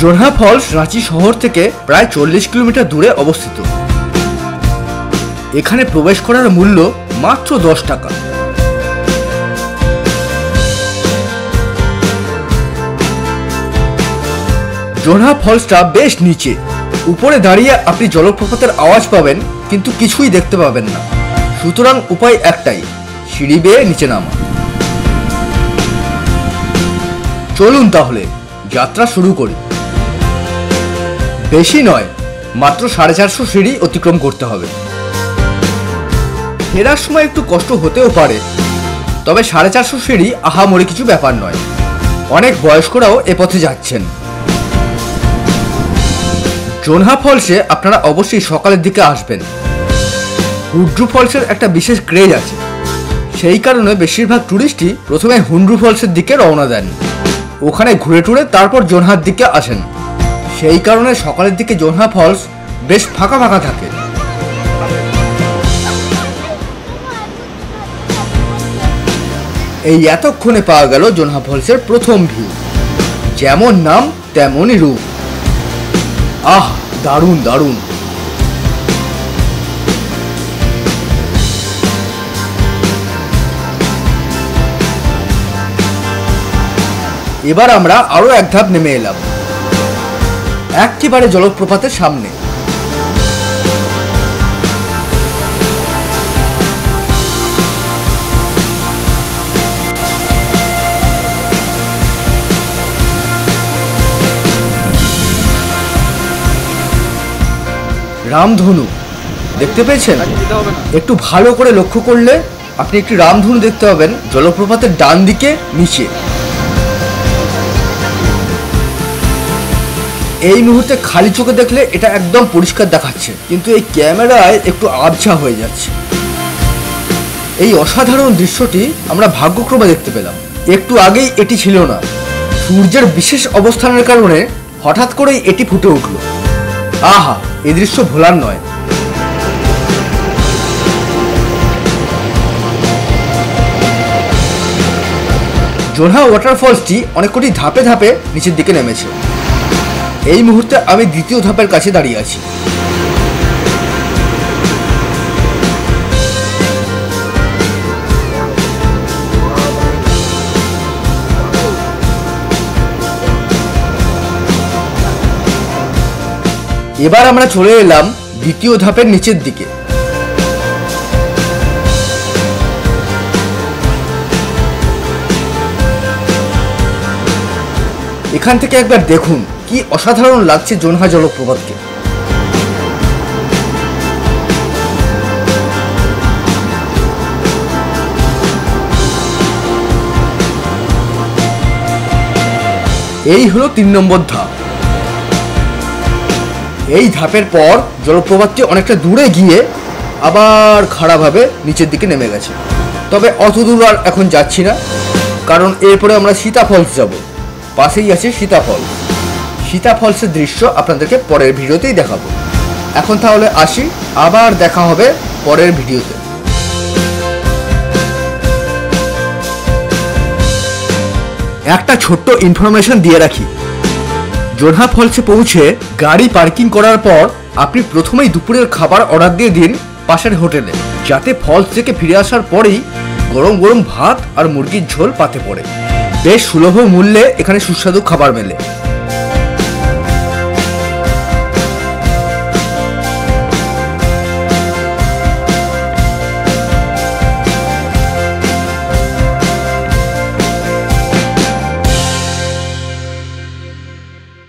Jonha false Ranchi শহর থেকে প্রায় 40 কিলোমিটার দূরে অবস্থিত। এখানে প্রবেশ করার মূল্য মাত্র 10 টাকা। জোনহা ফলসটা বেশ নিচে, উপরে দাঁড়িয়ে আপনি জলপ্রপাতের আওয়াজ পাবেন কিন্তু কিছুই দেখতে পাবেন না। সুতরাং উপায় একটাই, সিঁড়ি বেয়ে নিচে নামা। চলুন তাহলে যাত্রা শুরু করি। বেশি নয়, মাত্র 450 সিঁড়ি অতিক্রম করতে হবে। ফেরার সময় একটু কষ্ট হতেও পারে, তবে 450 সিঁড়ি আহামরি কিছু ব্যাপার নয়। অনেক বয়স্করাও এ পথে যাচ্ছেন। জোনহা ফলসে আপনারা অবশ্যই সকালের দিকে আসবেন। হুন্ড্রু ফলসের একটা বিশেষ ক্রেজ আছে, সেই কারণে বেশিরভাগ টুরিস্টই প্রথমে হুন্ড্রু ফলসের দিকে রওনা দেন, ওখানে ঘুরে টুরে তারপর জোনহার দিকে আসেন। সেই কারণে সকালের দিকে জোনহা ফলস বেশ ফাঁকা ফাঁকা থাকে। এই এতক্ষণে পাওয়া গেল জোনহা ফলসের প্রথম ভিউ। যেমন নাম তেমনই রূপ। আহ, দারুণ দারুণ। এবার আমরা আরো এক ধাপ নেমে এলাম, একেবারে জলপ্রপাতের সামনে। রামধনু দেখতে পেয়েছেন? একটু ভালো করে লক্ষ্য করলে আপনি একটি রামধনু দেখতে পাবেন জলপ্রপাতের ডান দিকে নিচে। এই মুহূর্তে খালি চোখে দেখলে এটা একদম পরিষ্কার দেখাচ্ছে, কিন্তু এই ক্যামেরায় একটু আবছা হয়ে যাচ্ছে। এই অসাধারণ দৃশ্যটি আমরা ভাগ্যক্রমে দেখতে পেলাম। একটু আগেই এটি ছিল না। সূর্যের বিশেষ অবস্থানের কারণে হঠাৎ করেই এটি ফুটে উঠল। আহা, এই দৃশ্য ভোলার নয়। জোনহা ওয়াটারফলসটি অনেক কটি ধাপে ধাপে নিচের দিকে নেমেছে। এই মুহূর্তে আমি দ্বিতীয় ধাপের কাছে দাঁড়িয়ে আছি। এবার আমরা চলে এলাম দ্বিতীয় ধাপের নিচের দিকে। এখান থেকে একবার দেখুন কি অসাধারণ লাগছে জোনহা জলপ্রপাতকে। এই হলো 3 নম্বর ধাপ। এই ধাপের পর জলপ্রপাতটি অনেকটা দূরে গিয়ে আবার খাড়াভাবে নিচের দিকে নেমে গেছে। তবে অত দূর আর এখন যাচ্ছি না, কারণ এরপরে আমরা সীতা ফলস যাব। পাশেই আছে সীতা ফলস। সীতা ফলসের দৃশ্য আপনাদেরকে পরের ভিডিওতেই দেখাবো। এখন তাহলে আসি, আবার দেখা হবে পরের ভিডিওতে। একটা ছোট্ট ইনফরমেশন দিয়ে রাখি, জোনহা ফলসে পৌঁছে গাড়ি পার্কিং করার পর আপনি প্রথমেই দুপুরের খাবার অর্ডার দিয়ে দিন পাশের হোটেলে, যাতে ফলস থেকে ফিরে আসার পরেই গরম গরম ভাত আর মুরগির ঝোল পাতে পড়ে। বেশ সুলভ মূল্যে এখানে সুস্বাদু খাবার মেলে।